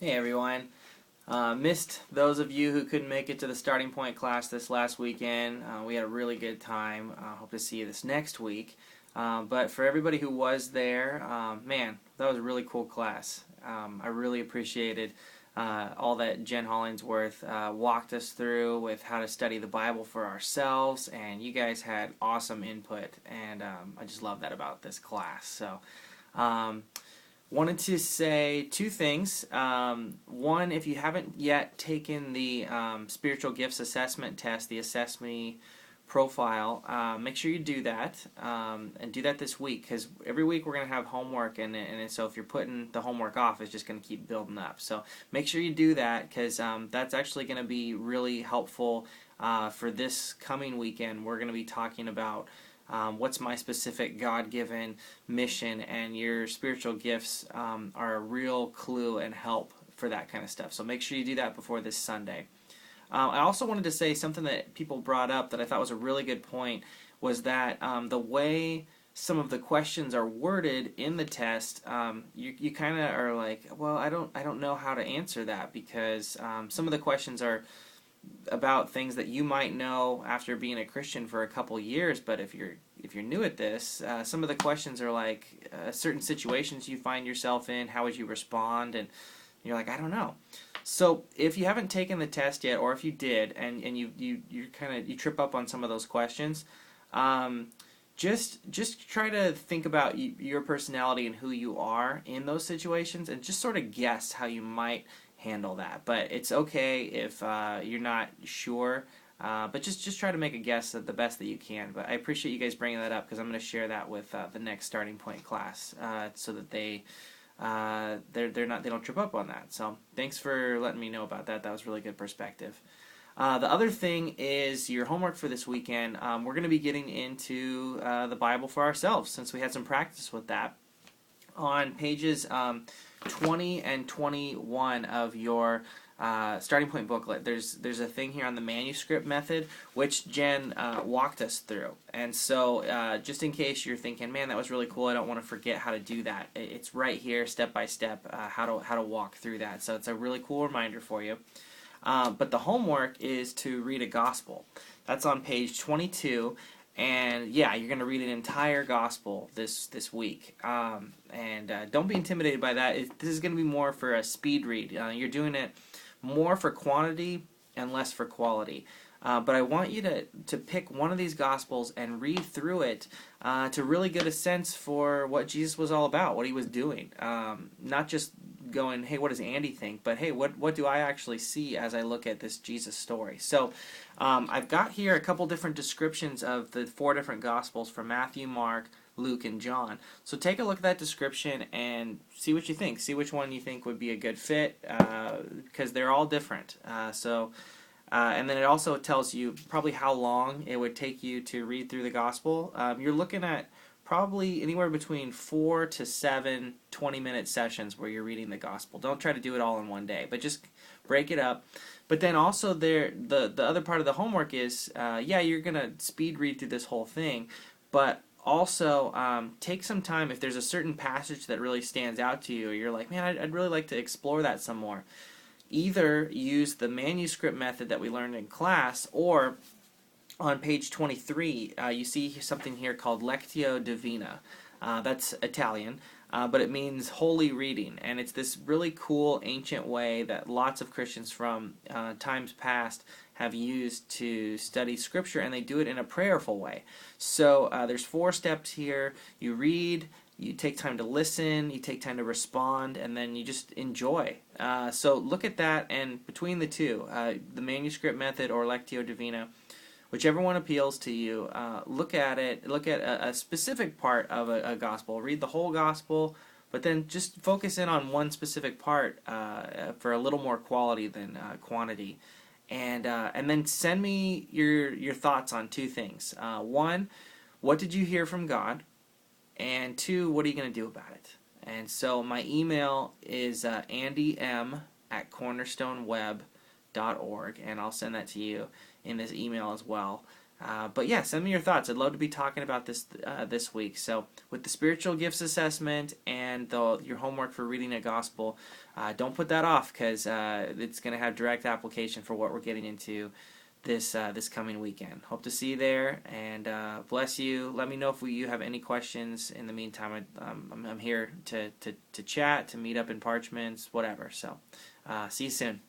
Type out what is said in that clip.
Hey everyone. Missed those of you who couldn't make it to the Starting Point class this last weekend. We had a really good time. Hope to see you this next week. But for everybody who was there, man, that was a really cool class. I really appreciated all that Jen Hollingsworth walked us through with how to study the Bible for ourselves, and you guys had awesome input, and I just love that about this class. So. Wanted to say two things. One, if you haven't yet taken the spiritual gifts assessment test, the Assess Me profile, make sure you do that, and do that this week, because every week we're going to have homework, and so if you're putting the homework off, it's just going to keep building up. So make sure you do that, because that's actually going to be really helpful for this coming weekend. We're going to be talking about what's my specific God-given mission, and your spiritual gifts are a real clue and help for that kind of stuff. So make sure you do that before this Sunday. I also wanted to say something that people brought up that I thought was a really good point, was that the way some of the questions are worded in the test, you kind of are like, well, I don't know how to answer that, because some of the questions are about things that you might know after being a Christian for a couple years, but if you're new at this, some of the questions are like certain situations you find yourself in, how would you respond, and you're like, I don't know. So if you haven't taken the test yet, or if you did and you trip up on some of those questions, just try to think about your personality and who you are in those situations, and just sort of guess how you might handle that. But it's okay if you're not sure, but just try to make a guess at the best that you can. But I appreciate you guys bringing that up, because I'm going to share that with the next Starting Point class, so that they don't trip up on that. So thanks for letting me know about that. That was really good perspective. The other thing is your homework for this weekend. We're going to be getting into the Bible for ourselves, since we had some practice with that. On pages 20 and 21 of your Starting Point booklet, there's a thing here on the manuscript method, which Jen walked us through. And so just in case you're thinking, man, that was really cool, I don't want to forget how to do that, it's right here, step by step, how to walk through that. So it's a really cool reminder for you. But the homework is to read a gospel. That's on page 22. And yeah, you're going to read an entire gospel this week. Don't be intimidated by that. This is going to be more for a speed read. You're doing it more for quantity and less for quality. But I want you to pick one of these gospels and read through it to really get a sense for what Jesus was all about, what he was doing. Not just going, hey, what does Andy think? But hey, what do I actually see as I look at this Jesus story? So I've got here a couple different descriptions of the 4 different Gospels from Matthew, Mark, Luke, and John. So take a look at that description and see what you think. See which one you think would be a good fit, because they're all different. And then it also tells you probably how long it would take you to read through the Gospel. You're looking at probably anywhere between 4 to 7 20-minute sessions where you're reading the Gospel. Don't try to do it all in one day, but just break it up. But then also the other part of the homework is, you're going to speed read through this whole thing, but also take some time. If there's a certain passage that really stands out to you, or you're like, man, I'd really like to explore that some more, either use the manuscript method that we learned in class, or on page 23, you see something here called Lectio Divina. That's Italian, but it means holy reading, and it's this really cool ancient way that lots of Christians from times past have used to study Scripture, and they do it in a prayerful way. So there's 4 steps here. You read, you take time to listen, you take time to respond, and then you just enjoy. So look at that, and between the two, the manuscript method or Lectio Divina, whichever one appeals to you, look at it. Look at a specific part of a gospel. Read the whole gospel, but then just focus in on one specific part for a little more quality than quantity. And then send me your thoughts on 2 things. 1, what did you hear from God? And 2, what are you going to do about it? And so my email is andym@cornerstoneweb.org, and I'll send that to you in this email as well. But yeah, send me your thoughts. I'd love to be talking about this this week. So with the spiritual gifts assessment and your homework for reading a gospel, don't put that off, because it's going to have direct application for what we're getting into this coming weekend. Hope to see you there, and bless you. Let me know if you have any questions. In the meantime, I'm here to chat, to meet up in Parchments, whatever. So see you soon.